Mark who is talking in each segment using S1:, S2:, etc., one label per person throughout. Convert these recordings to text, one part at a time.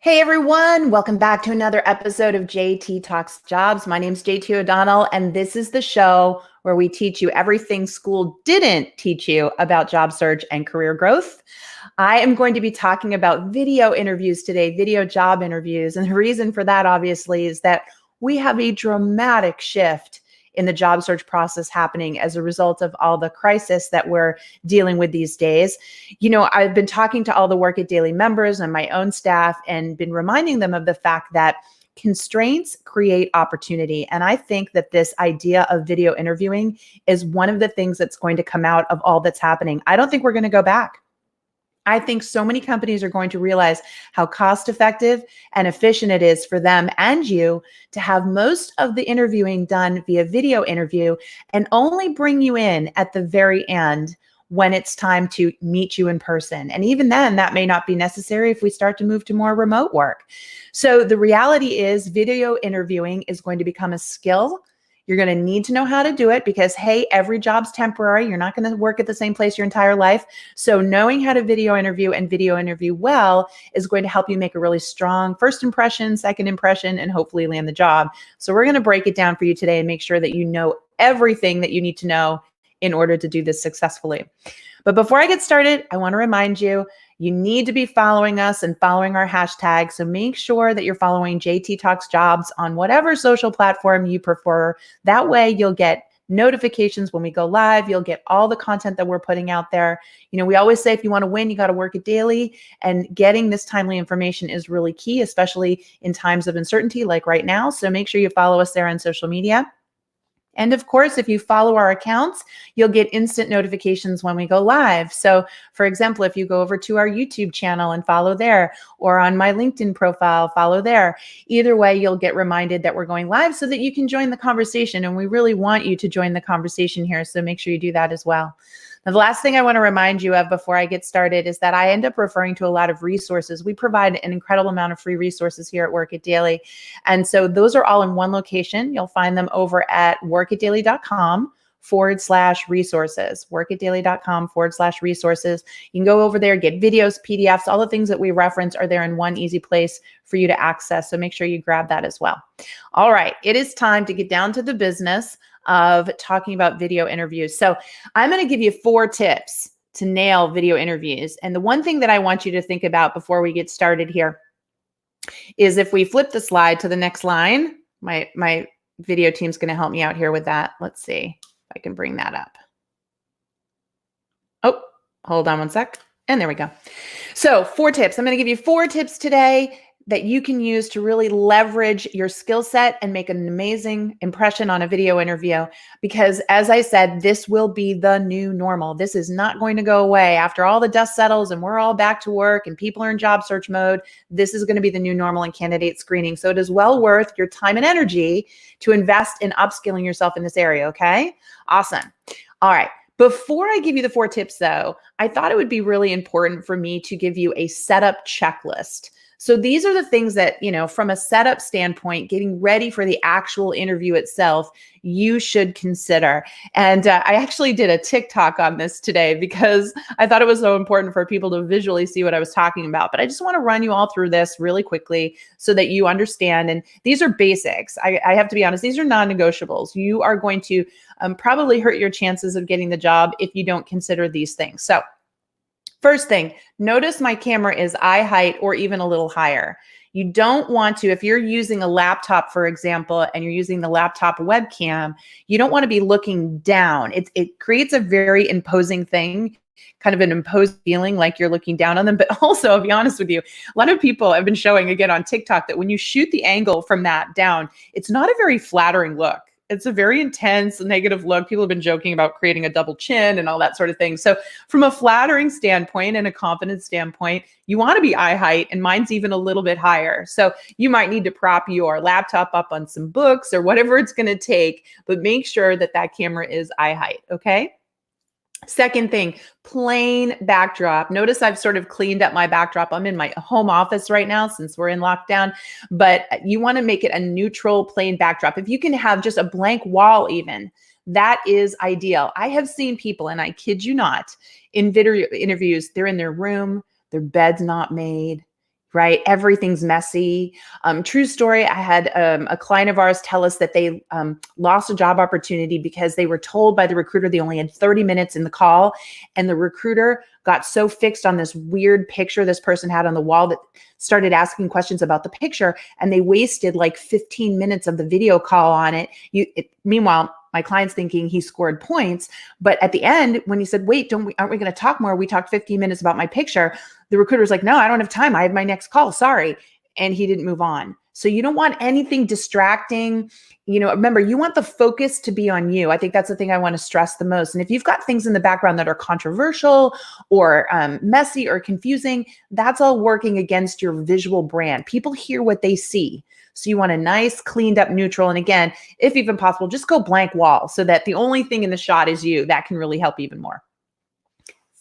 S1: Hey everyone, welcome back to another episode of JT Talks Jobs. My name's JT O'Donnell, and this is the show where we teach you everything school didn't teach you about job search and career growth. I am going to be talking about video interviews today, video job interviews. And the reason for that, obviously, is that we have a dramatic shift in the job search process happening as a result of all the crisis that we're dealing with these days. I've been talking to all the Work It Daily members and my own staff and been reminding them of the fact that constraints create opportunity. And I think that this idea of video interviewing is one of the things that's going to come out of all that's happening. I don't think we're going to go back. I think so many companies are going to realize how cost effective and efficient it is for them and you to have most of the interviewing done via video interview and only bring you in at the very end when it's time to meet you in person. And even then, that may not be necessary if we start to move to more remote work. So the reality is video interviewing is going to become a skill. You're going to need to know how to do it because, hey, every job's temporary. You're not going to work at the same place your entire life. So knowing how to video interview well is going to help you make a really strong first impression, second impression, and hopefully land the job. So we're going to break it down for you today and make sure that you know everything that you need to know in order to do this successfully. But before I get started, I want to remind you, you need to be following us and following our hashtag. So make sure that you're following JT Talks Jobs on whatever social platform you prefer. That way you'll get notifications when we go live. You'll get all the content that we're putting out there. We always say if you want to win, you got to work it daily. And getting this timely information is really key, especially in times of uncertainty like right now. So make sure you follow us there on social media. And of course, if you follow our accounts, you'll get instant notifications when we go live. So for example, if you go over to our YouTube channel and follow there, or on my LinkedIn profile, follow there. Either way, you'll get reminded that we're going live so that you can join the conversation. And we really want you to join the conversation here. So make sure you do that as well. Now, the last thing I want to remind you of before I get started is that I end up referring to a lot of resources. We provide an incredible amount of free resources here at Work It Daily. And so those are all in one location. You'll find them over at workitdaily.com/resources, workitdaily.com/resources. You can go over there, get videos, PDFs, all the things that we reference are there in one easy place for you to access. So make sure you grab that as well. All right, it is time to get down to the business of talking about video interviews. So I'm going to give you 4 tips to nail video interviews. And the one thing that I want you to think about before we get started here is if we flip the slide to the next line, my video team's going to help me out here with that. Let's see if I can bring that up. Oh, hold on one sec. And there we go. So 4 tips. I'm going to give you 4 tips today that you can use to really leverage your skill set and make an amazing impression on a video interview. Because as I said, this will be the new normal. This is not going to go away. After all the dust settles and we're all back to work and people are in job search mode, this is going to be the new normal in candidate screening. So it is well worth your time and energy to invest in upskilling yourself in this area, okay? Awesome. All right. Before I give you the 4 tips though, I thought it would be really important for me to give you a setup checklist. So these are the things that, from a setup standpoint, getting ready for the actual interview itself, you should consider. And I actually did a TikTok on this today because I thought it was so important for people to visually see what I was talking about. But I just want to run you all through this really quickly so that you understand. And these are basics. I have to be honest, these are non-negotiables. You are going to probably hurt your chances of getting the job if you don't consider these things. So first thing, notice my camera is eye height or even a little higher. You don't want to, if you're using a laptop, for example, and you're using the laptop webcam, you don't want to be looking down. It creates a very imposing thing, kind of an imposed feeling like you're looking down on them. But also, I'll be honest with you, a lot of people have been showing again on TikTok that when you shoot the angle from that down, it's not a very flattering look. It's a very intense negative look. People have been joking about creating a double chin and all that sort of thing. So from a flattering standpoint and a confidence standpoint, you want to be eye height, and mine's even a little bit higher. So you might need to prop your laptop up on some books or whatever it's going to take, but make sure that that camera is eye height, okay? Second thing, plain backdrop. Notice I've sort of cleaned up my backdrop. I'm in my home office right now since we're in lockdown, but you want to make it a neutral, plain backdrop. If you can have just a blank wall even, that is ideal. I have seen people, and I kid you not, in video interviews, they're in their room, their bed's not made, right? Everything's messy. True story. I had a client of ours tell us that they lost a job opportunity because they were told by the recruiter they only had 30 minutes in the call. And the recruiter got so fixed on this weird picture this person had on the wall that started asking questions about the picture. And they wasted like 15 minutes of the video call on it. Meanwhile, my client's thinking he scored points. But at the end, when he said, wait, aren't we going to talk more? We talked 15 minutes about my picture. The recruiter was like, no, I don't have time. I have my next call. Sorry. And he didn't move on. So you don't want anything distracting. Remember, you want the focus to be on you. I think that's the thing I want to stress the most. And if you've got things in the background that are controversial or messy or confusing, that's all working against your visual brand. People hear what they see. So you want a nice, cleaned up neutral. And again, if even possible, just go blank wall so that the only thing in the shot is you. That can really help even more.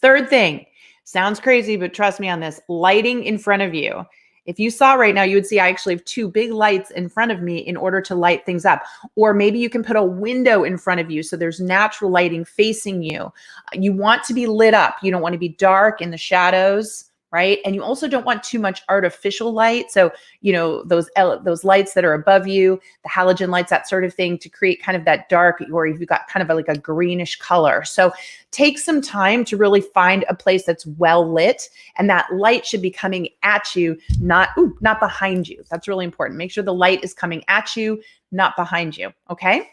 S1: Third thing, sounds crazy, but trust me on this, lighting in front of you. If you saw right now, you would see I actually have two big lights in front of me in order to light things up. Or maybe you can put a window in front of you so there's natural lighting facing you. You want to be lit up. You don't want to be dark in the shadows, right? And you also don't want too much artificial light. So, those lights that are above you, the halogen lights, that sort of thing, to create kind of that dark, or you've got kind of like a greenish color. So take some time to really find a place that's well lit, and that light should be coming at you, not behind you. That's really important. Make sure the light is coming at you, not behind you. Okay.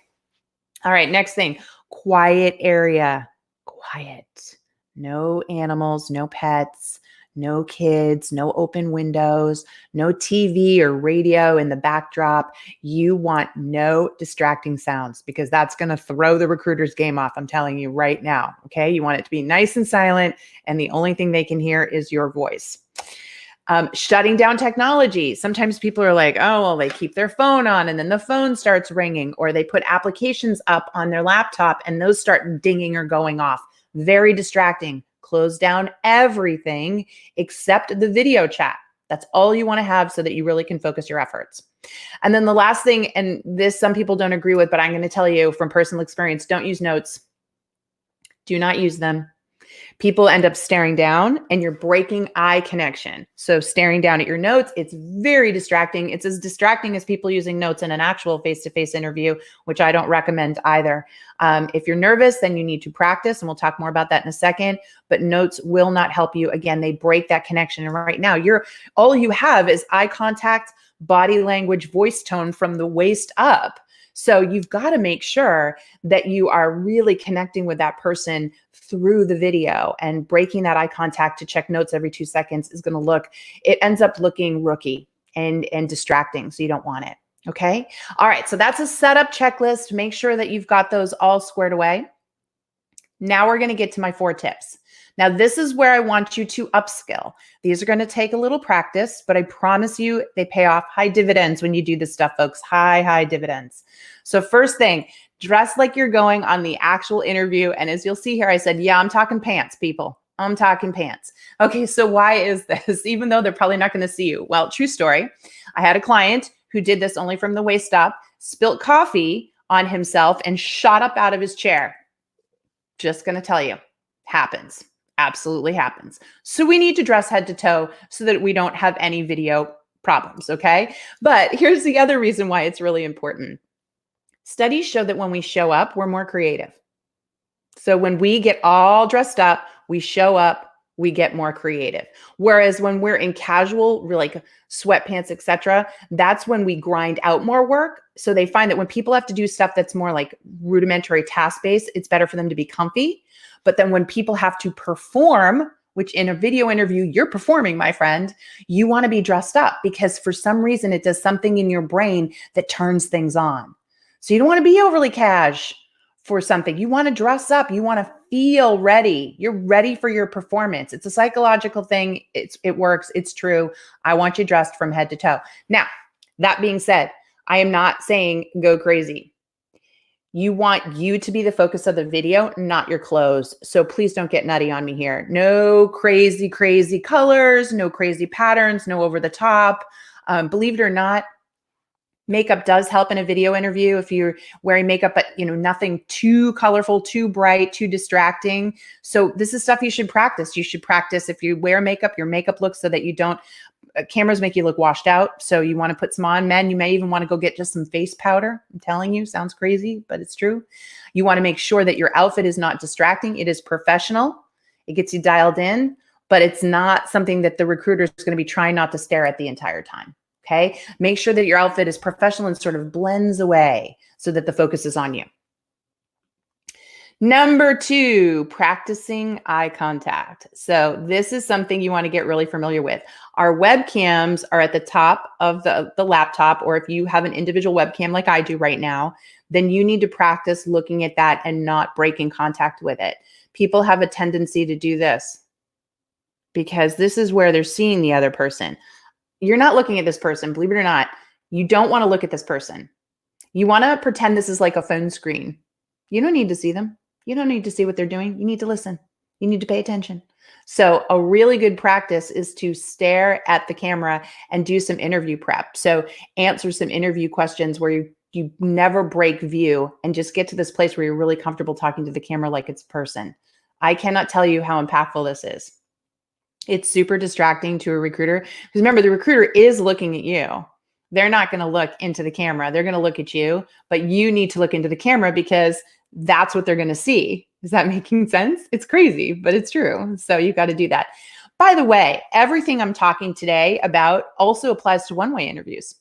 S1: All right. Next thing, quiet area. Quiet. No animals, no pets. No kids, no open windows, no TV or radio in the backdrop. You want no distracting sounds, because that's going to throw the recruiter's game off. I'm telling you right now. Okay. You want it to be nice and silent, and the only thing they can hear is your voice. Shutting down technology. Sometimes people are like, oh, well, they keep their phone on and then the phone starts ringing, or they put applications up on their laptop and those start dinging or going off. Very distracting. Close down everything except the video chat. That's all you want to have so that you really can focus your efforts. And then the last thing, and this some people don't agree with, but I'm going to tell you from personal experience, don't use notes. Do not use them. People end up staring down and you're breaking eye connection. So staring down at your notes, it's very distracting. It's as distracting as people using notes in an actual face-to-face interview, which I don't recommend either. If you're nervous, then you need to practice, and we'll talk more about that in a second, but notes will not help you. Again, they break that connection. And right now, all you have is eye contact, body language, voice tone from the waist up. So you've got to make sure that you are really connecting with that person through the video, and breaking that eye contact to check notes every 2 seconds it ends up looking rookie and distracting. So you don't want it. Okay. All right. So that's a setup checklist. Make sure that you've got those all squared away. Now we're going to get to my 4 tips. Now, this is where I want you to upskill. These are going to take a little practice, but I promise you they pay off high dividends when you do this stuff, folks. High dividends. So first thing, dress like you're going on the actual interview. And as you'll see here, I said, yeah, I'm talking pants, people. I'm talking pants. Okay, so why is this? Even though they're probably not going to see you. Well, true story. I had a client who did this only from the waist up, spilt coffee on himself and shot up out of his chair. Just going to tell you, happens. Absolutely happens. So we need to dress head to toe so that we don't have any video problems, okay? But here's the other reason why it's really important. Studies show that when we show up, we're more creative. So when we get all dressed up, we show up, we get more creative. Whereas when we're in casual, like sweatpants, etc., that's when we grind out more work. So they find that when people have to do stuff that's more like rudimentary task-based, it's better for them to be comfy. But then when people have to perform, which in a video interview, you're performing, my friend, you want to be dressed up, because for some reason it does something in your brain that turns things on. So you don't want to be overly cash for something. You want to dress up. You want to feel ready. You're ready for your performance. It's a psychological thing. It works. It's true. I want you dressed from head to toe. Now, that being said, I am not saying go crazy. You want you to be the focus of the video, not your clothes. So please don't get nutty on me here. No crazy colors, no crazy patterns, no over the top. Believe it or not, makeup does help in a video interview if you're wearing makeup, but nothing too colorful, too bright, too distracting. So this is stuff you should practice. You should practice if you wear makeup, your makeup looks so that you don't cameras make you look washed out. So you want to put some on. Men, you may even want to go get just some face powder. I'm telling you, sounds crazy, but it's true. You want to make sure that your outfit is not distracting. It is professional. It gets you dialed in, but it's not something that the recruiter is going to be trying not to stare at the entire time. Okay. Make sure that your outfit is professional and sort of blends away so that the focus is on you. Number 2, practicing eye contact. So this is something you want to get really familiar with. Our webcams are at the top of the laptop, or if you have an individual webcam like I do right now, then you need to practice looking at that and not breaking contact with it. People have a tendency to do this because this is where they're seeing the other person. You're not looking at this person, believe it or not. You don't want to look at this person. You want to pretend this is like a phone screen. You don't need to see them. You don't need to see what they're doing. You need to listen. You need to pay attention. So a really good practice is to stare at the camera and do some interview prep. So answer some interview questions where you never break view and just get to this place where you're really comfortable talking to the camera like it's a person. I cannot tell you how impactful this is. It's super distracting to a recruiter because remember, the recruiter is looking at you. They're not going to look into the camera. They're going to look at you, but you need to look into the camera because that's what they're going to see. Is that making sense? It's crazy, but it's true. So you got to do that. By the way, everything I'm talking today about also applies to one-way interviews.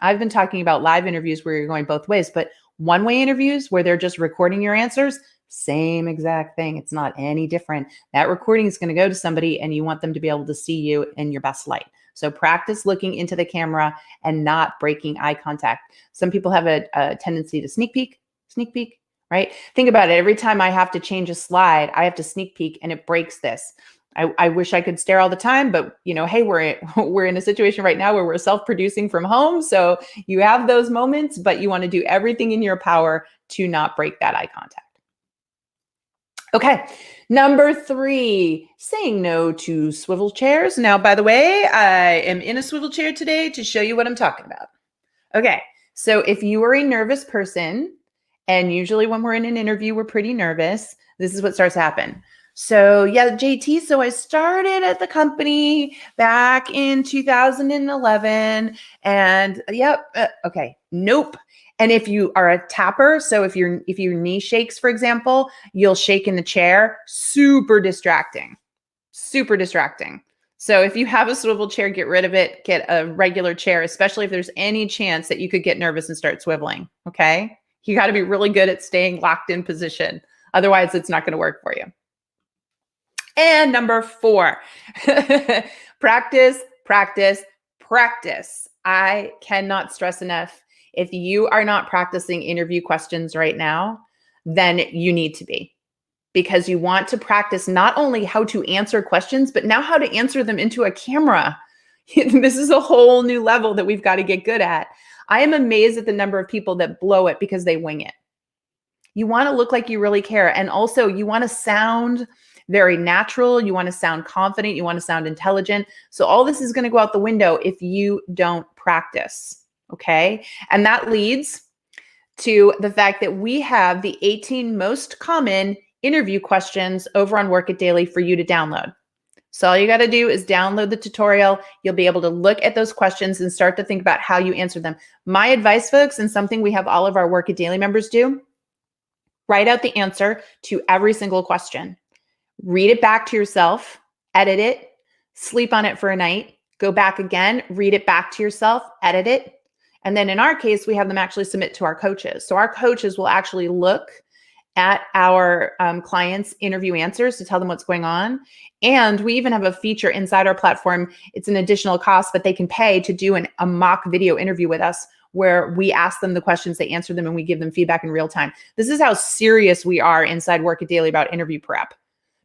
S1: I've been talking about live interviews where you're going both ways, but one-way interviews where they're just recording your answers, same exact thing. It's not any different. That recording is going to go to somebody and you want them to be able to see you in your best light. So practice looking into the camera and not breaking eye contact. Some people have a tendency to sneak peek, right? Think about it. Every time I have to change a slide, I have to sneak peek and it breaks this. I wish I could stare all the time, but hey, we're in a situation right now where we're self-producing from home. So you have those moments, but you want to do everything in your power to not break that eye contact. Okay, number 3, saying no to swivel chairs. Now, by the way, I am in a swivel chair today to show you what I'm talking about. Okay, so if you are a nervous person, and usually when we're in an interview, we're pretty nervous, this is what starts to happen. So yeah, JT, so I started at the company back in 2011 and okay, nope. And if you are a tapper, so if your knee shakes, for example, you'll shake in the chair, super distracting. So if you have a swivel chair, get rid of it, get a regular chair, especially if there's any chance that you could get nervous and start swiveling, okay? You got to be really good at staying locked in position. Otherwise, it's not going to work for you. And number 4, practice. I cannot stress enough. If you are not practicing interview questions right now, then you need to be, because you want to practice not only how to answer questions, but now how to answer them into a camera. This is a whole new level that we've got to get good at. I am amazed at the number of people that blow it because they wing it. You want to look like you really care. And also you want to sound very natural. You want to sound confident. You want to sound intelligent. So all this is going to go out the window if you don't practice. Okay. And that leads to the fact that we have the 18 most common interview questions over on Work It Daily for you to download. So all you got to do is download the tutorial. You'll be able to look at those questions and start to think about how you answer them. My advice, folks, and something we have all of our Work It Daily members do, write out the answer to every single question. Read it back to yourself, edit it, sleep on it for a night, go back again, read it back to yourself, edit it. And then in our case, we have them actually submit to our coaches. So our coaches will actually look at our clients' interview answers to tell them what's going on. And we even have a feature inside our platform. It's an additional cost, but they can pay to do a mock video interview with us where we ask them the questions, they answer them, and we give them feedback in real time. This is how serious we are inside Work It Daily about interview prep,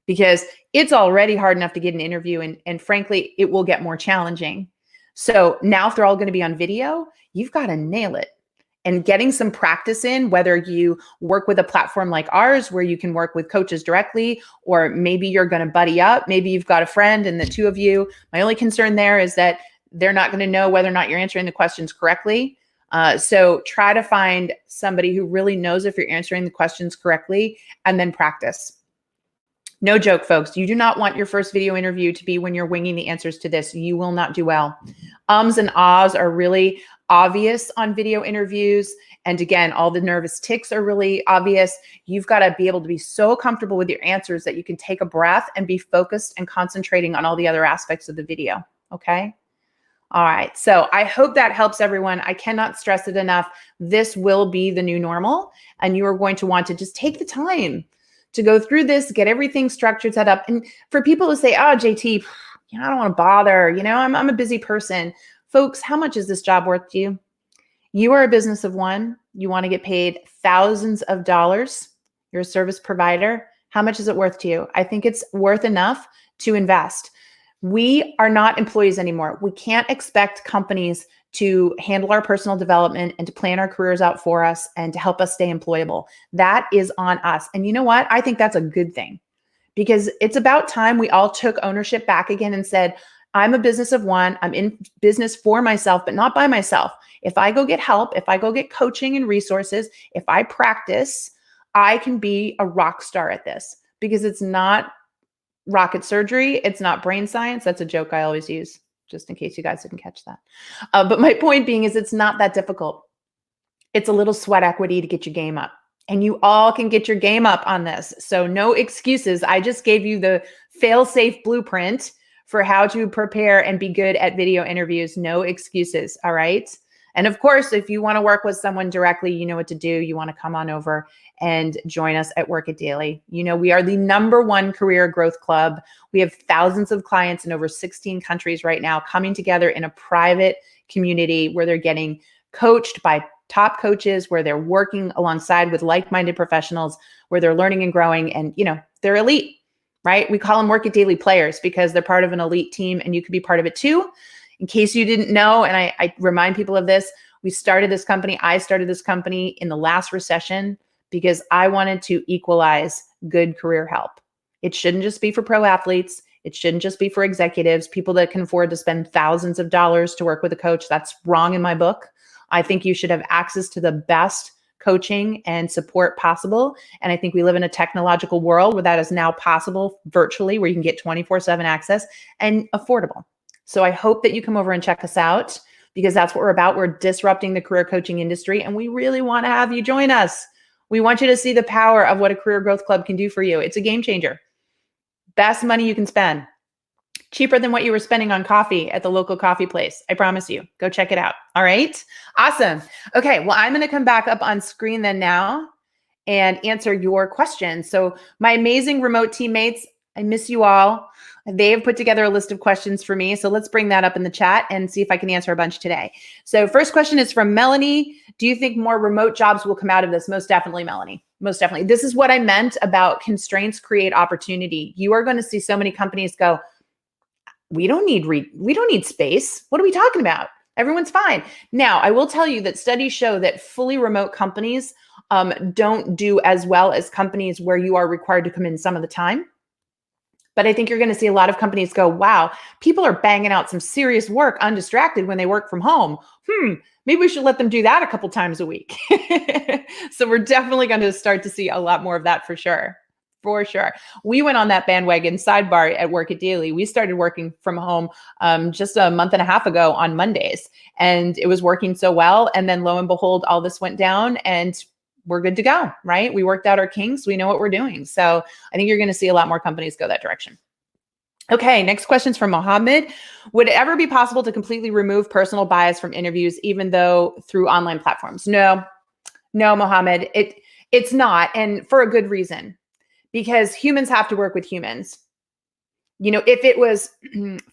S1: because it's already hard enough to get an interview. And frankly, it will get more challenging. So now if they're all going to be on video, you've got to nail it. And getting some practice in, whether you work with a platform like ours where you can work with coaches directly, or maybe you're going to buddy up, maybe you've got a friend and the two of you. My only concern there is that they're not going to know whether or not you're answering the questions correctly. So try to find somebody who really knows if you're answering the questions correctly and then practice. No joke, folks. You do not want your first video interview to be when you're winging the answers to this. You will not do well. Ums and ahs are really obvious on video interviews. And again, all the nervous tics are really obvious. You've got to be able to be so comfortable with your answers that you can take a breath and be focused and concentrating on all the other aspects of the video. Okay. All right. So I hope that helps everyone. I cannot stress it enough. This will be the new normal, and you are going to want to just take the time to go through this, get everything structured, set up. And for people who say, oh, JT, I don't want to bother. I'm a busy person. Folks, how much is this job worth to you? You are a business of one. You want to get paid thousands of dollars. You're a service provider. How much is it worth to you? I think it's worth enough to invest. We are not employees anymore. We can't expect companies to handle our personal development and to plan our careers out for us and to help us stay employable. That is on us. And you know what? I think that's a good thing, because it's about time we all took ownership back again and said, I'm a business of one. I'm in business for myself, but not by myself. If I go get help, if I go get coaching and resources, if I practice, I can be a rock star at this, because it's not rocket surgery. It's not brain science. That's a joke I always use, just in case you guys didn't catch that. But my point being is, it's not that difficult. It's a little sweat equity to get your game up. And you all can get your game up on this. So no excuses. I just gave you the fail-safe blueprint for how to prepare and be good at video interviews. No excuses. All right. And of course, if you want to work with someone directly, you know what to do. You want to come on over and join us at Work It Daily. We are the #1 career growth club. We have thousands of clients in over 16 countries right now coming together in a private community where they're getting coached by top coaches, where they're working alongside with like-minded professionals, where they're learning and growing, and they're elite, right? We call them Work It Daily players because they're part of an elite team, and you could be part of it too. In case you didn't know, and I remind people of this, I started this company in the last recession because I wanted to equalize good career help. It shouldn't just be for pro athletes. It shouldn't just be for executives, people that can afford to spend thousands of dollars to work with a coach. That's wrong in my book. I think you should have access to the best coaching and support possible. And I think we live in a technological world where that is now possible virtually, where you can get 24/7 access and affordable. So I hope that you come over and check us out, because that's what we're about. We're disrupting the career coaching industry, and we really want to have you join us. We want you to see the power of what a career growth club can do for you. It's a game changer. Best money you can spend. Cheaper than what you were spending on coffee at the local coffee place. I promise you. Go check it out. All right. Awesome. Okay. Well, I'm going to come back up on screen then now and answer your questions. So my amazing remote teammates, I miss you all. They have put together a list of questions for me. So let's bring that up in the chat and see if I can answer a bunch today. So first question is from Melanie. Do you think more remote jobs will come out of this? Most definitely, Melanie. Most definitely. This is what I meant about constraints create opportunity. You are going to see so many companies go, we don't need space. What are we talking about? Everyone's fine. Now, I will tell you that studies show that fully remote companies don't do as well as companies where you are required to come in some of the time. But I think you're going to see a lot of companies go, wow, people are banging out some serious work undistracted when they work from home. Maybe we should let them do that a couple times a week. So we're definitely going to start to see a lot more of that for sure. For sure. We went on that bandwagon. Sidebar at Work It Daily. We started working from home just a month and a half ago on Mondays, and it was working so well. And then lo and behold, all this went down and we're good to go, right? We worked out our kinks. We know what we're doing. So I think you're going to see a lot more companies go that direction. Okay, next question's from Mohammed. Would it ever be possible to completely remove personal bias from interviews, even though through online platforms? No, Mohammed, it's not. And for a good reason, because humans have to work with humans. If it was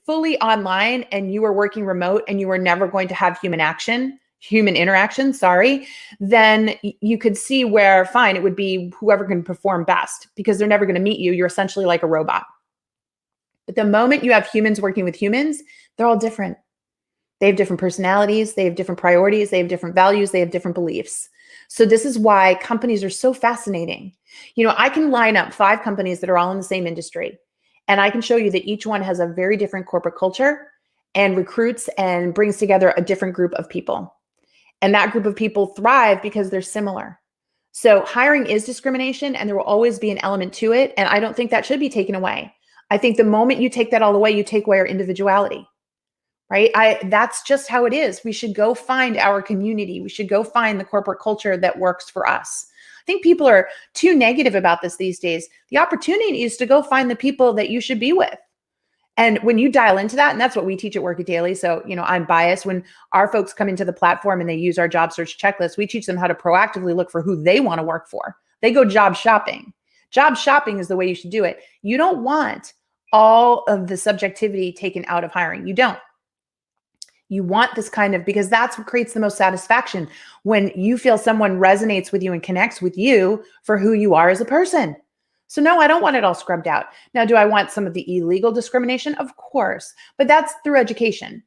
S1: fully online and you were working remote and you were never going to have human interaction, then you could see where, fine, it would be whoever can perform best, because they're never going to meet you. You're essentially like a robot. But the moment you have humans working with humans, they're all different. They have different personalities. They have different priorities. They have different values. They have different beliefs. So this is why companies are so fascinating. I can line up 5 companies that are all in the same industry, and I can show you that each one has a very different corporate culture and recruits and brings together a different group of people. And that group of people thrive because they're similar. So hiring is discrimination and there will always be an element to it. And I don't think that should be taken away. I think the moment you take that all away, you take away our individuality, right? That's just how it is. We should go find our community. We should go find the corporate culture that works for us. I think people are too negative about this these days. The opportunity is to go find the people that you should be with. And when you dial into that, and that's what we teach at Work It Daily. So, I'm biased. When our folks come into the platform and they use our job search checklist, we teach them how to proactively look for who they want to work for. They go job shopping. Job shopping is the way you should do it. You don't want all of the subjectivity taken out of hiring. You don't. You want this because that's what creates the most satisfaction, when you feel someone resonates with you and connects with you for who you are as a person. So no, I don't want it all scrubbed out. Now, do I want some of the illegal discrimination? Of course, but that's through education.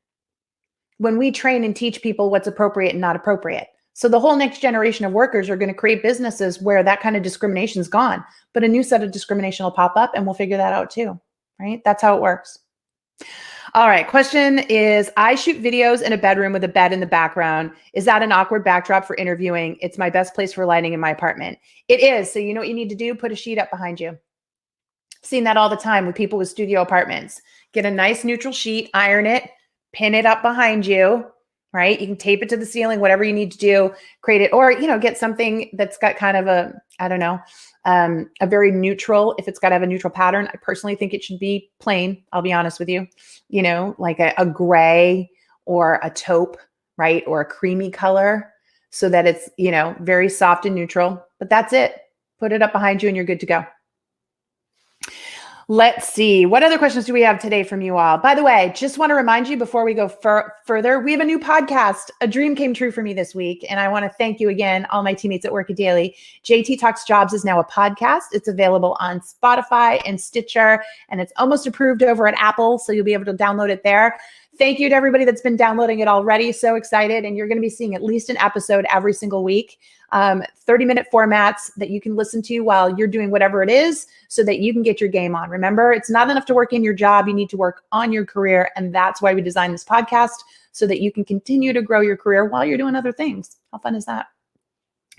S1: When we train and teach people what's appropriate and not appropriate. So the whole next generation of workers are going to create businesses where that kind of discrimination is gone, but a new set of discrimination will pop up and we'll figure that out too, right? That's how it works. All right, question is, I shoot videos in a bedroom with a bed in the background. Is that an awkward backdrop for interviewing? It's my best place for lighting in my apartment. It is. So you know what you need to do? Put a sheet up behind you. Seen that all the time with people with studio apartments. Get a nice neutral sheet, iron it, pin it up behind you, right? You can tape it to the ceiling, whatever you need to do, create it, or, get something that's got kind of a very neutral, if it's got to have a neutral pattern. I personally think it should be plain. I'll be honest with you, like a gray or a taupe, right? Or a creamy color, so that it's, very soft and neutral, but that's it. Put it up behind you and you're good to go. Let's see. What other questions do we have today from you all? By the way, just want to remind you before we go further, we have a new podcast. A dream came true for me this week. And I want to thank you again, all my teammates at Work It Daily. JT Talks Jobs is now a podcast. It's available on Spotify and Stitcher, and it's almost approved over at Apple. So you'll be able to download it there. Thank you to everybody that's been downloading it already. So excited. And you're going to be seeing at least an episode every single week. 30-minute formats that you can listen to while you're doing whatever it is, so that you can get your game on. Remember, it's not enough to work in your job. You need to work on your career. And that's why we designed this podcast, so that you can continue to grow your career while you're doing other things. How fun is that?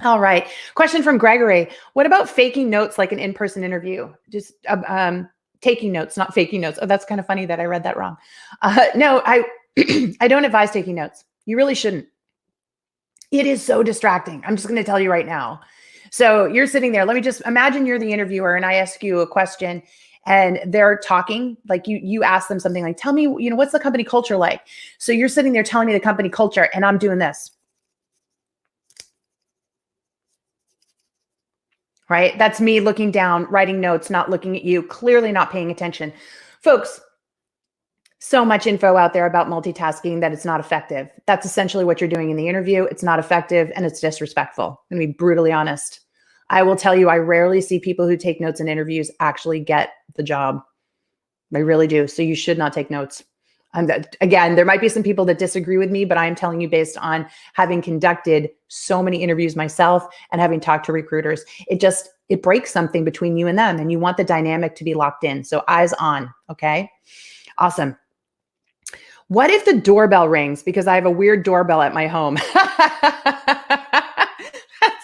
S1: All right. Question from Gregory. What about faking notes like an in-person interview? Just taking notes, not faking notes. Oh, that's kind of funny that I read that wrong. No, I don't advise taking notes. You really shouldn't. It is so distracting. I'm just going to tell you right now. So you're sitting there. Let me just imagine you're the interviewer and I ask you a question and they're talking, like you ask them something like, tell me, what's the company culture like? So you're sitting there telling me the company culture and I'm doing this. Right? That's me looking down, writing notes, not looking at you, clearly not paying attention. Folks, so much info out there about multitasking that it's not effective. That's essentially what you're doing in the interview. It's not effective and it's disrespectful. I'm going to be brutally honest. I will tell you, I rarely see people who take notes in interviews actually get the job. I really do. So you should not take notes. Again, there might be some people that disagree with me, but I'm telling you based on having conducted so many interviews myself and having talked to recruiters, it breaks something between you and them, and you want the dynamic to be locked in. So eyes on. Okay. Awesome. What if the doorbell rings? Because I have a weird doorbell at my home. That's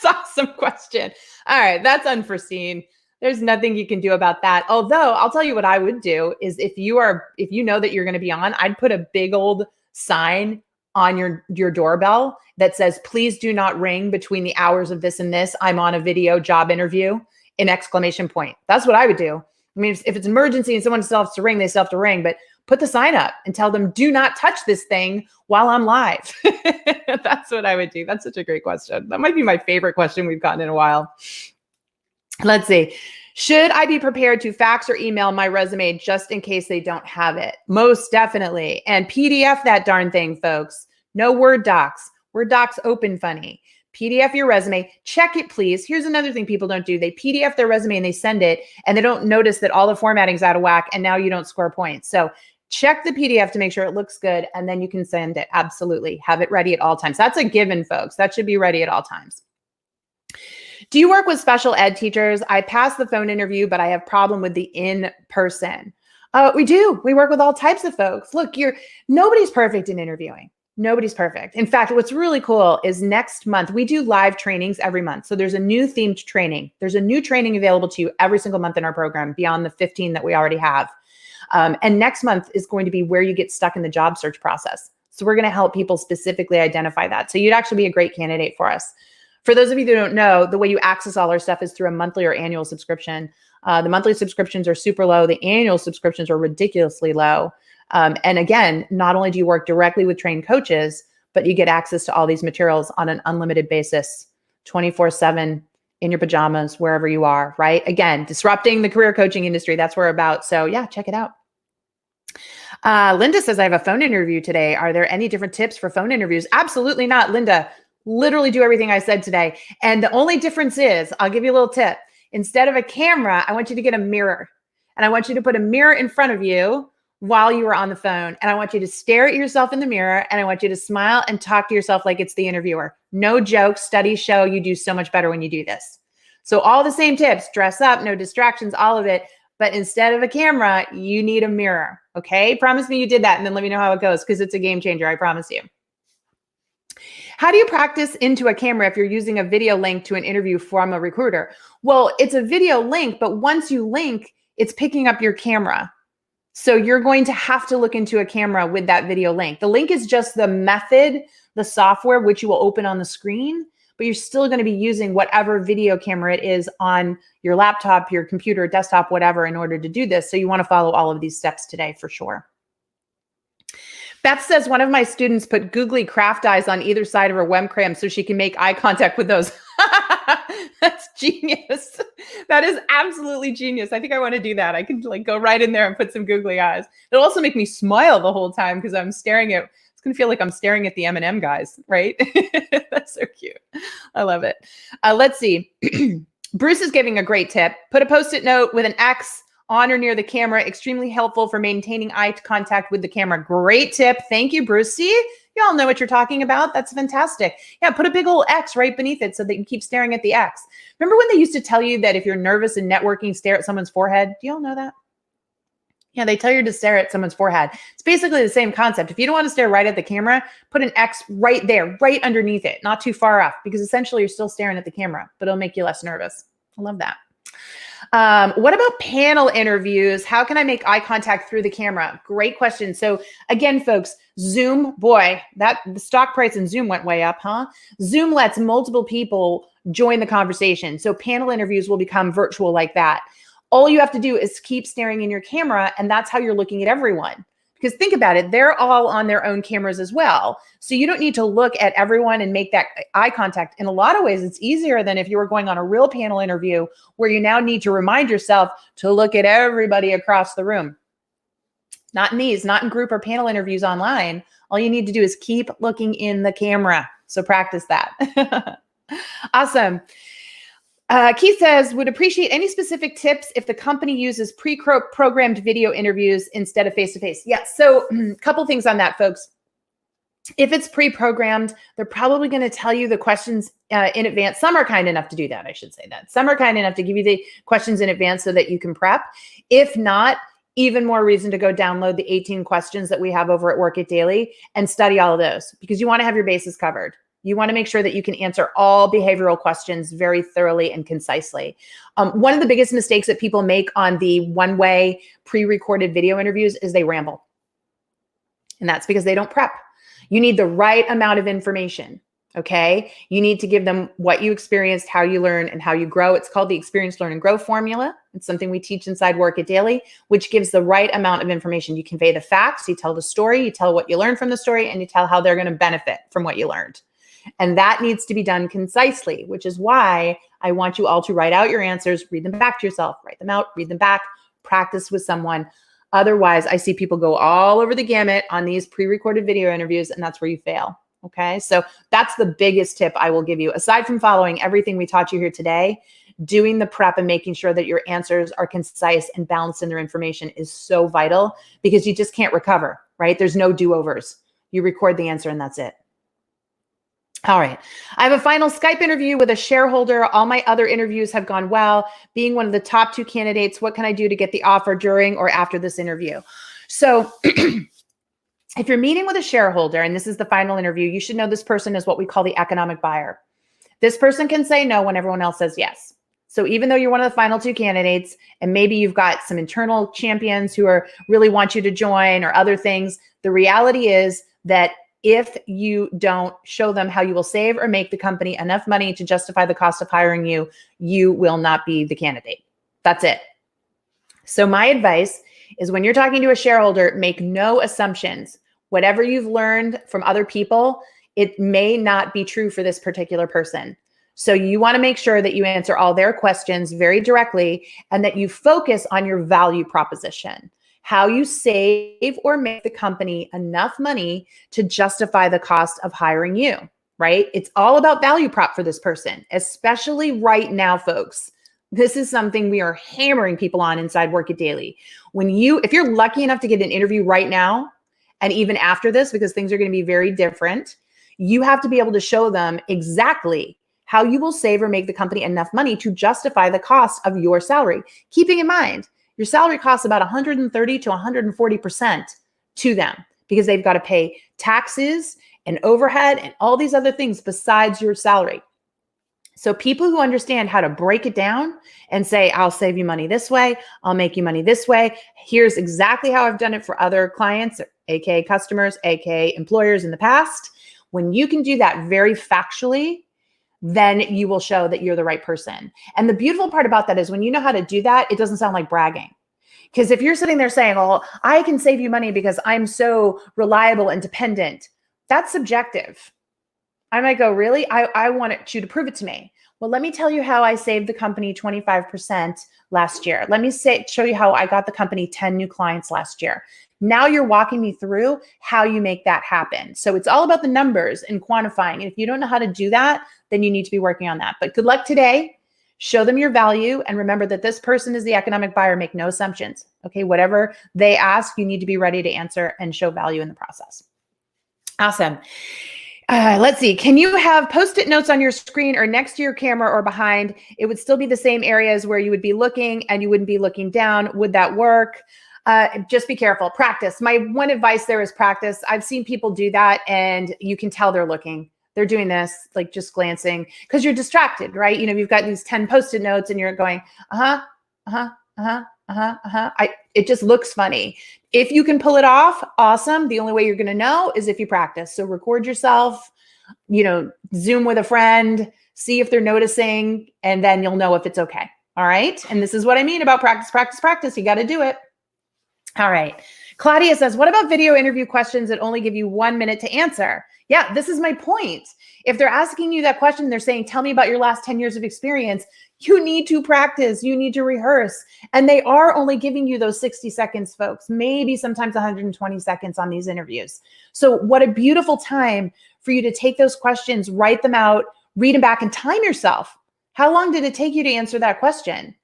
S1: an awesome question. All right. That's unforeseen. There's nothing you can do about that. Although I'll tell you what I would do is if you know that you're going to be on, I'd put a big old sign on your doorbell that says, please do not ring between the hours of this and this. I'm on a video job interview, an exclamation point. That's what I would do. I mean, if it's an emergency and someone still has to ring, they still have to ring, but put the sign up and tell them, do not touch this thing while I'm live. That's what I would do. That's such a great question. That might be my favorite question we've gotten in a while. Let's see. Should I be prepared to fax or email my resume just in case they don't have it? Most definitely. And PDF that darn thing, folks. No Word docs. Word docs open funny. PDF your resume. Check it, please. Here's another thing people don't do. They PDF their resume and they send it, and they don't notice that all the formatting's out of whack, and now you don't score points. So check the PDF to make sure it looks good, and then you can send it. Absolutely. Have it ready at all times. That's a given, folks. That should be ready at all times. Do you work with special ed teachers? I passed the phone interview, but I have problem with the in-person. We do. We work with all types of folks. Look, nobody's perfect in interviewing. Nobody's perfect. In fact, what's really cool is next month, we do live trainings every month. So there's a new themed training. There's a new training available to you every single month in our program beyond the 15 that we already have. And next month is going to be where you get stuck in the job search process. So we're going to help people specifically identify that. So you'd actually be a great candidate for us. For those of you that don't know, the way you access all our stuff is through a monthly or annual subscription. The monthly subscriptions are super low. The annual subscriptions are ridiculously low. And again, not only do you work directly with trained coaches, but you get access to all these materials on an unlimited basis, 24/7 in your pajamas, wherever you are, right? Again, disrupting the career coaching industry. That's what we're about. So yeah, check it out. Linda says, I have a phone interview today. Are there any different tips for phone interviews? Absolutely not, Linda. Literally do everything I said today. And the only difference is, I'll give you a little tip. Instead of a camera, I want you to get a mirror. And I want you to put a mirror in front of you while you are on the phone. And I want you to stare at yourself in the mirror, and I want you to smile and talk to yourself like it's the interviewer. No joke. Studies show you do so much better when you do this. So all the same tips, dress up, no distractions, all of it. But instead of a camera, you need a mirror. Okay. Promise me you did that, and then let me know how it goes, because it's a game changer. I promise you. How do you practice into a camera if you're using a video link to an interview from a recruiter? Well, it's a video link, but once you link, it's picking up your camera. So you're going to have to look into a camera with that video link. The link is just the method, the software, which you will open on the screen, but you're still going to be using whatever video camera it is on your laptop, your computer, desktop, whatever, in order to do this. So you want to follow all of these steps today for sure. Beth says, one of my students put googly craft eyes on either side of her webcam so she can make eye contact with those. That's genius. That is absolutely genius. I think I want to do that. I could like go right in there and put some googly eyes. It'll also make me smile the whole time because I'm staring at, it's going to feel like I'm staring at the M&M guys, right? That's so cute. I love it. Let's see. Bruce is giving a great tip. Put a Post-it note with an X on or near the camera. Extremely helpful for maintaining eye contact with the camera. Great tip. Thank you, Bruce. See, you all know what you're talking about. That's fantastic. Yeah, put a big old X right beneath it so that you keep staring at the X. Remember when they used to tell you that if you're nervous in networking, stare at someone's forehead? Do you all know that? Yeah, they tell you to stare at someone's forehead. It's basically the same concept. If you don't want to stare right at the camera, put an X right there, right underneath it, not too far off, because essentially you're still staring at the camera, but it'll make you less nervous. I love that. What about panel interviews? How can I make eye contact through the camera? Great question. So again, folks, Zoom, boy, the stock price in Zoom went way up, huh? Zoom lets multiple people join the conversation. So panel interviews will become virtual like that. All you have to do is keep staring in your camera, and that's how you're looking at everyone. Because think about it, they're all on their own cameras as well. So you don't need to look at everyone and make that eye contact. In a lot of ways, it's easier than if you were going on a real panel interview where you now need to remind yourself to look at everybody across the room. Not in these, not in group or panel interviews online. All you need to do is keep looking in the camera. So practice that. Awesome. Keith says, would appreciate any specific tips if the company uses pre-programmed video interviews instead of face-to-face. Yeah, so a couple things on that, folks. If it's pre-programmed, they're probably going to tell you the questions in advance. Some are kind enough to do that, I should say that. Some are kind enough to give you the questions in advance so that you can prep. If not, even more reason to go download the 18 questions that we have over at Work It Daily and study all of those, because you want to have your bases covered. You want to make sure that you can answer all behavioral questions very thoroughly and concisely. One of the biggest mistakes that people make on the one-way pre-recorded video interviews is they ramble. And that's because they don't prep. You need the right amount of information, okay? You need to give them what you experienced, how you learn, and how you grow. It's called the Experience, Learn, and Grow formula. It's something we teach inside Work It Daily, which gives the right amount of information. You convey the facts, you tell the story, you tell what you learned from the story, and you tell how they're going to benefit from what you learned. And that needs to be done concisely, which is why I want you all to write out your answers, read them back to yourself, write them out, read them back, practice with someone. Otherwise, I see people go all over the gamut on these pre-recorded video interviews, and that's where you fail. Okay, so that's the biggest tip I will give you. Aside from following everything we taught you here today, doing the prep and making sure that your answers are concise and balanced in their information is so vital, because you just can't recover, right? There's no do-overs. You record the answer and that's it. All right. I have a final Skype interview with a shareholder. All my other interviews have gone well. Being one of the top 2 candidates, what can I do to get the offer during or after this interview? So If you're meeting with a shareholder, and this is the final interview, you should know this person is what we call the economic buyer. This person can say no when everyone else says yes. So even though you're one of the final two candidates, and maybe you've got some internal champions who really want you to join or other things, the reality is that if you don't show them how you will save or make the company enough money to justify the cost of hiring you, you will not be the candidate. That's it. So my advice is when you're talking to a shareholder, make no assumptions. Whatever you've learned from other people, it may not be true for this particular person. So you want to make sure that you answer all their questions very directly and that you focus on your value proposition, how you save or make the company enough money to justify the cost of hiring you, right? It's all about value prop for this person, especially right now, folks. This is something we are hammering people on inside Work It Daily. If you're lucky enough to get an interview right now, and even after this, because things are going to be very different, you have to be able to show them exactly how you will save or make the company enough money to justify the cost of your salary. Keeping in mind, your salary costs about 130 to 140% to them because they've got to pay taxes and overhead and all these other things besides your salary. So people who understand how to break it down and say, I'll save you money this way, I'll make you money this way. Here's exactly how I've done it for other clients, aka customers, aka employers in the past. When you can do that very factually, then you will show that you're the right person. And the beautiful part about that is when you know how to do that, it doesn't sound like bragging. Because if you're sitting there saying, oh, I can save you money because I'm so reliable and dependent, that's subjective. I might go, really? I want you to prove it to me. Well, let me tell you how I saved the company 25% last year. Let me show you how I got the company 10 new clients last year. Now you're walking me through how you make that happen. So it's all about the numbers and quantifying. And if you don't know how to do that, then you need to be working on that. But good luck today. Show them your value. And remember that this person is the economic buyer. Make no assumptions. Okay, whatever they ask, you need to be ready to answer and show value in the process. Awesome. Let's see. Can you have Post-it notes on your screen or next to your camera or behind? It would still be the same areas where you would be looking and you wouldn't be looking down. Would that work? Just be careful. Practice. My one advice there is practice. I've seen people do that and you can tell they're looking. They're doing this, like just glancing because you're distracted, right? You know, you've got these 10 Post-it notes and you're going, it just looks funny. If you can pull it off, awesome. The only way you're going to know is if you practice. So record yourself, Zoom with a friend, see if they're noticing, and then you'll know if it's okay. All right. And this is what I mean about practice, practice, practice. You got to do it. All right. Claudia says, what about video interview questions that only give you 1 minute to answer? Yeah, this is my point. If they're asking you that question, they're saying, tell me about your last 10 years of experience. You need to practice. You need to rehearse. And they are only giving you those 60 seconds, folks, maybe sometimes 120 seconds on these interviews. So what a beautiful time for you to take those questions, write them out, read them back, and time yourself. How long did it take you to answer that question?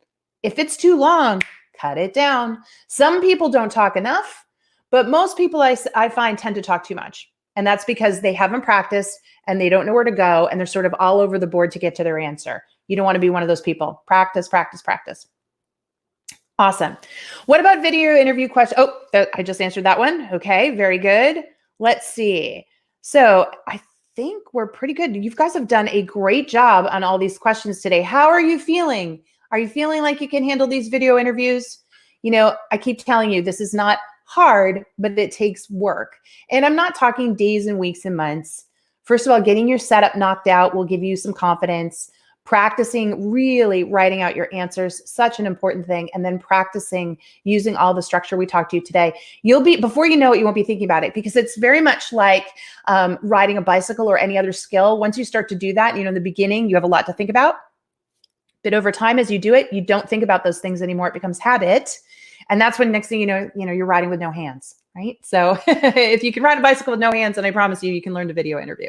S1: If it's too long, cut it down. Some people don't talk enough, but most people I find tend to talk too much. And that's because they haven't practiced and they don't know where to go. And they're sort of all over the board to get to their answer. You don't want to be one of those people. Practice, practice, practice. Awesome. What about video interview questions? Oh, I just answered that one. Okay, very good. Let's see. So I think we're pretty good. You guys have done a great job on all these questions today. How are you feeling? Are you feeling like you can handle these video interviews? I keep telling you, this is not hard, but it takes work. And I'm not talking days and weeks and months. First of all, getting your setup knocked out will give you some confidence. Practicing really writing out your answers, such an important thing. And then practicing using all the structure we talked to you today. Before you know it, you won't be thinking about it because it's very much like riding a bicycle or any other skill. Once you start to do that, in the beginning, you have a lot to think about. But over time, as you do it, you don't think about those things anymore. It becomes habit. And that's when next thing you know, you're riding with no hands, right? So if you can ride a bicycle with no hands, then I promise you can learn to video interview.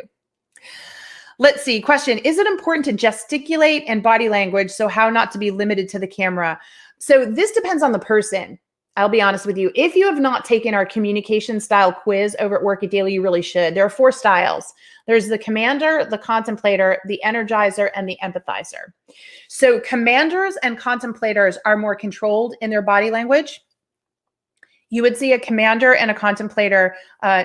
S1: Let's see. Question. Is it important to gesticulate and body language? So how not to be limited to the camera? So this depends on the person. I'll be honest with you. If you have not taken our communication style quiz over at Work It Daily, you really should. There are 4 styles. There's the commander, the contemplator, the energizer, and the empathizer. So commanders and contemplators are more controlled in their body language. You would see a commander and a contemplator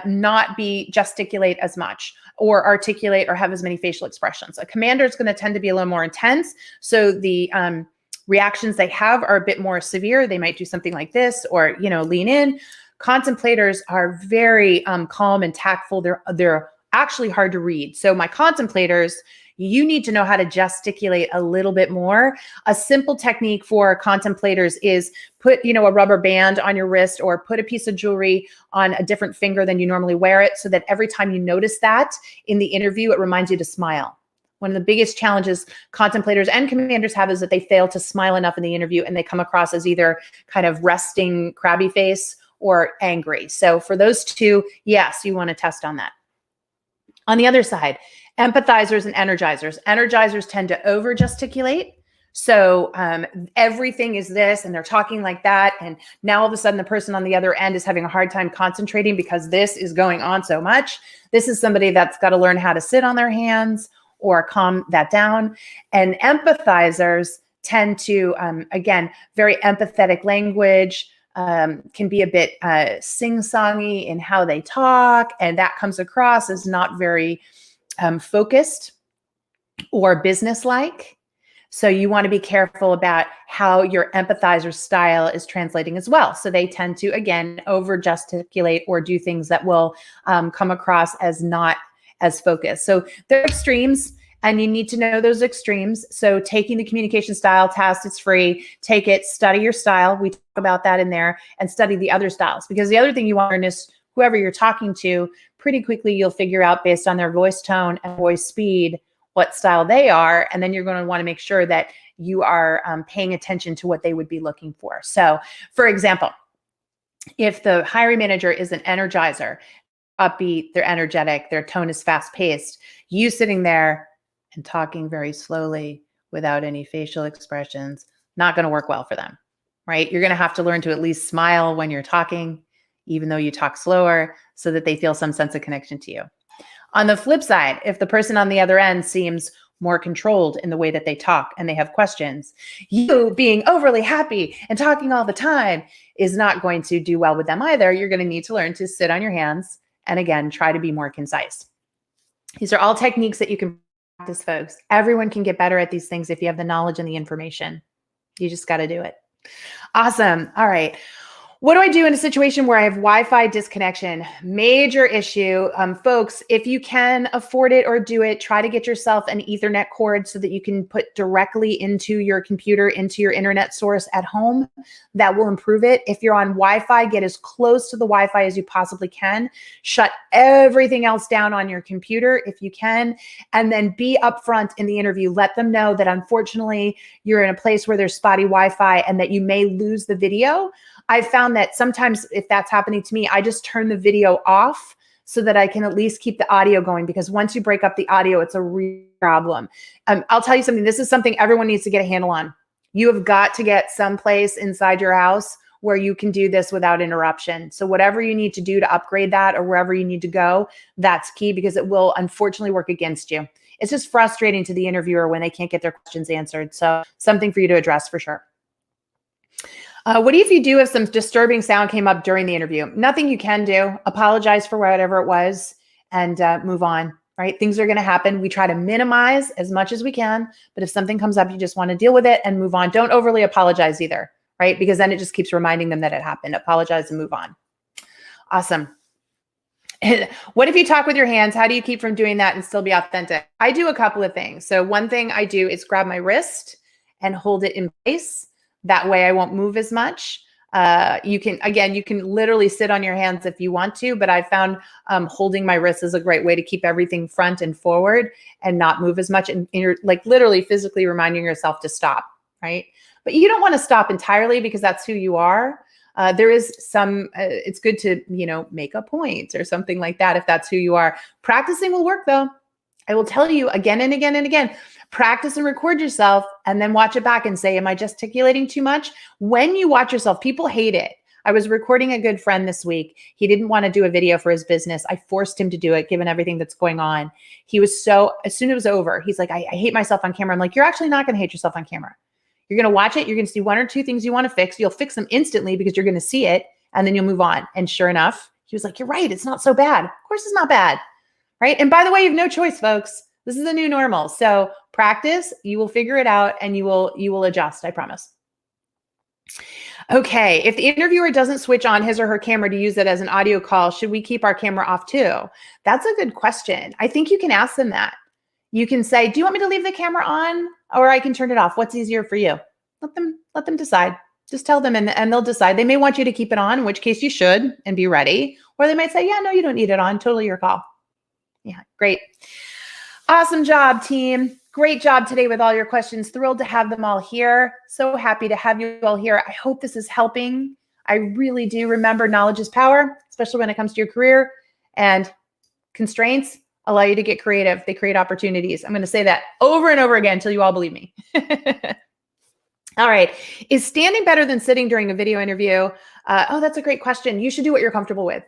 S1: not gesticulate as much or articulate or have as many facial expressions. A commander is going to tend to be a little more intense. So the reactions they have are a bit more severe. They might do something like this or, lean in. Contemplators are very calm and tactful. They're actually hard to read. So my contemplators, you need to know how to gesticulate a little bit more. A simple technique for contemplators is put, a rubber band on your wrist or put a piece of jewelry on a different finger than you normally wear it so that every time you notice that in the interview, it reminds you to smile. One of the biggest challenges contemplators and commanders have is that they fail to smile enough in the interview and they come across as either kind of resting crabby face or angry. So for those two, yes, you want to test on that. On the other side, empathizers and energizers. Energizers tend to over gesticulate. So everything is this and they're talking like that. And now all of a sudden the person on the other end is having a hard time concentrating because this is going on so much. This is somebody that's got to learn how to sit on their hands or calm that down. And empathizers tend to, again, very empathetic language, can be a bit sing-songy in how they talk. And that comes across as not very focused or businesslike. So you want to be careful about how your empathizer style is translating as well. So they tend to, again, over gesticulate or do things that will come across as not as focused. So they're extremes and you need to know those extremes. So taking the communication style test, it's free. Take it, study your style. We talk about that in there and study the other styles because the other thing you want to learn is whoever you're talking to, pretty quickly you'll figure out based on their voice tone and voice speed what style they are. And then you're going to want to make sure that you are paying attention to what they would be looking for. So for example, if the hiring manager is an energizer, upbeat, they're energetic, their tone is fast paced, you sitting there and talking very slowly without any facial expressions, not going to work well for them, right? You're going to have to learn to at least smile when you're talking, even though you talk slower, so that they feel some sense of connection to you. On the flip side, if the person on the other end seems more controlled in the way that they talk and they have questions, you being overly happy and talking all the time is not going to do well with them either. You're going to need to learn to sit on your hands and again, try to be more concise. These are all techniques that you can practice, folks. Everyone can get better at these things if you have the knowledge and the information. You just got to do it. Awesome. All right. What do I do in a situation where I have Wi-Fi disconnection? Major issue. Folks, if you can afford it or do it, try to get yourself an Ethernet cord so that you can put directly into your computer, into your internet source at home. That will improve it. If you're on Wi-Fi, get as close to the Wi-Fi as you possibly can. Shut everything else down on your computer if you can, and then be upfront in the interview. Let them know that unfortunately you're in a place where there's spotty Wi-Fi and that you may lose the video. I've found that sometimes if that's happening to me, I just turn the video off so that I can at least keep the audio going, because once you break up the audio, it's a real problem. I'll tell you something. This is something everyone needs to get a handle on. You have got to get someplace inside your house where you can do this without interruption. So whatever you need to do to upgrade that or wherever you need to go, that's key, because it will unfortunately work against you. It's just frustrating to the interviewer when they can't get their questions answered. So something for you to address for sure. What if you do if some disturbing sound came up during the interview? Nothing you can do. Apologize for whatever it was and move on, right? Things are going to happen. We try to minimize as much as we can, but if something comes up, you just want to deal with it and move on. Don't overly apologize either, right? Because then it just keeps reminding them that it happened. Apologize and move on. Awesome. What if you talk with your hands? How do you keep from doing that and still be authentic? I do a couple of things. So one thing I do is grab my wrist and hold it in place. That way I won't move as much. You can literally sit on your hands if you want to, but I found holding my wrist is a great way to keep everything front and forward and not move as much. And you're like literally physically reminding yourself to stop, right? But you don't want to stop entirely because that's who you are. There is some, it's good to, make a point or something like that if that's who you are. Practicing will work though. I will tell you again and again and again, practice and record yourself and then watch it back and say, am I gesticulating too much? When you watch yourself, people hate it. I was recording a good friend this week. He didn't want to do a video for his business. I forced him to do it, given everything that's going on. He was as soon as it was over, he's like, I hate myself on camera. I'm like, you're actually not going to hate yourself on camera. You're going to watch it. You're going to see one or two things you want to fix. You'll fix them instantly because you're going to see it. and then you'll move on. And sure enough, he was like, you're right. It's not so bad. Of course it's not bad, right? And by the way, you have no choice, folks. This is the new normal. So practice, you will figure it out, and you will adjust, I promise. Okay, if the interviewer doesn't switch on his or her camera to use it as an audio call, should we keep our camera off too? That's a good question. I think you can ask them that. You can say, do you want me to leave the camera on, or I can turn it off? What's easier for you? Let them decide. Just tell them, and they'll decide. They may want you to keep it on, in which case you should and be ready. Or they might say, yeah, no, you don't need it on. Totally your call. Yeah, great. Awesome job, team. Great job today with all your questions. Thrilled to have them all here. So happy to have you all here. I hope this is helping. I really do. Remember, knowledge is power, especially when it comes to your career. And constraints allow you to get creative. They create opportunities. I'm going to say that over and over again until you all believe me. All right. Is standing better than sitting during a video interview? Oh, that's a great question. You should do what you're comfortable with.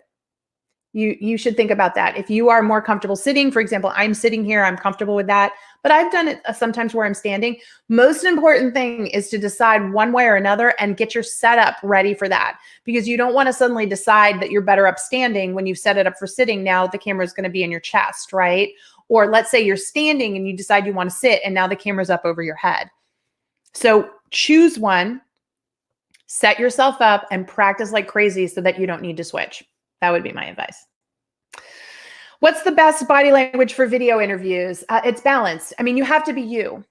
S1: You should think about that. If you are more comfortable sitting, for example, I'm sitting here, I'm comfortable with that, but I've done it sometimes where I'm standing. Most important thing is to decide one way or another and get your setup ready for that, because you don't want to suddenly decide that you're better up standing when you've set it up for sitting. Now the camera is going to be in your chest, right? Or let's say you're standing and you decide you want to sit, and now the camera's up over your head. So choose one, set yourself up, and practice like crazy so that you don't need to switch. That would be my advice. What's the best body language for video interviews? It's balanced. I mean, you have to be you,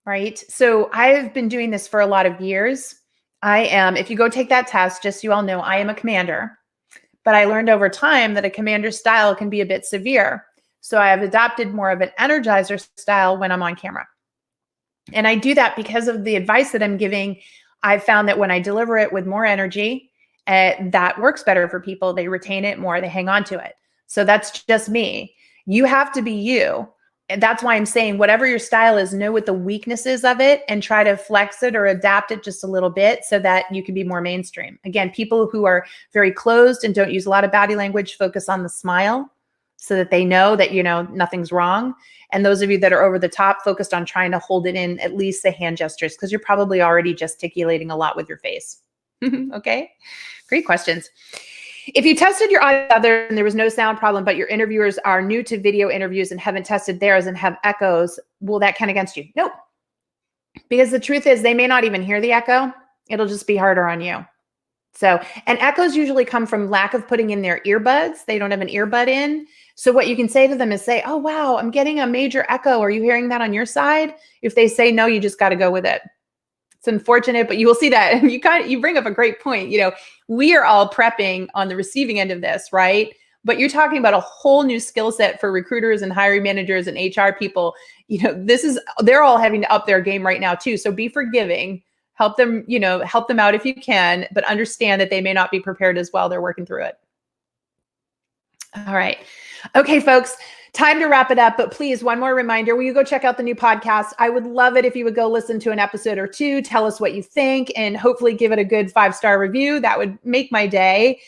S1: right? So I've been doing this for a lot of years. If you go take that test, just so you all know, I am a commander, but I learned over time that a commander style can be a bit severe. So I have adopted more of an energizer style when I'm on camera. And I do that because of the advice that I'm giving. I've found that when I deliver it with more energy, that works better for people. They retain it more. They hang on to it. So that's just me. You have to be you. And that's why I'm saying whatever your style is, know what the weaknesses of it and try to flex it or adapt it just a little bit so that you can be more mainstream. Again, people who are very closed and don't use a lot of body language, focus on the smile so that they know that, nothing's wrong. And those of you that are over the top, focused on trying to hold it in, at least the hand gestures, because you're probably already gesticulating a lot with your face. Okay, great questions. If you tested your audio and there was no sound problem, but your interviewers are new to video interviews and haven't tested theirs and have echoes, will that count against you? Nope. Because the truth is they may not even hear the echo. It'll just be harder on you. So, and echoes usually come from lack of putting in their earbuds. They don't have an earbud in. So what you can say to them is say, oh, wow, I'm getting a major echo. Are you hearing that on your side? If they say no, you just got to go with it. It's unfortunate, but you will see that. And you bring up a great point. We are all prepping on the receiving end of this, right? But you're talking about a whole new skill set for recruiters and hiring managers and HR people. They're all having to up their game right now too. So be forgiving, help them out if you can, but understand that they may not be prepared as well. They're working through it. All right. Okay, folks. Time to wrap it up, but please, one more reminder, will you go check out the new podcast? I would love it if you would go listen to an episode or two, tell us what you think, and hopefully give it a good 5-star review. That would make my day.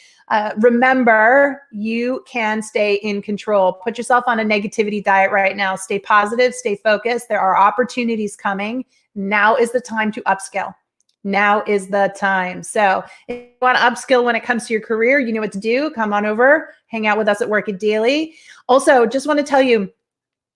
S1: Remember, you can stay in control. Put yourself on a negativity diet right now. Stay positive, stay focused. There are opportunities coming. Now is the time to upskill. Now is the time. So if you want to upskill when it comes to your career, you know what to do. Come on over, hang out with us at Work It Daily. Also, just want to tell you,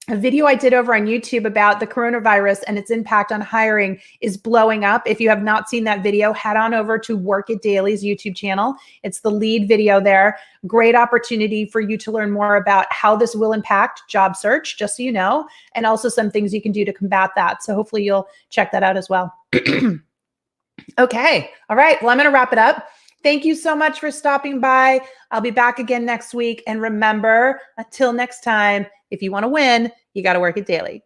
S1: a video I did over on YouTube about the coronavirus and its impact on hiring is blowing up. If you have not seen that video, head on over to Work It Daily's YouTube channel. It's the lead video there. Great opportunity for you to learn more about how this will impact job search, just so you know, and also some things you can do to combat that. So hopefully you'll check that out as well. Okay. All right. Well, I'm going to wrap it up. Thank you so much for stopping by. I'll be back again next week. And remember, until next time, if you want to win, you got to work it daily.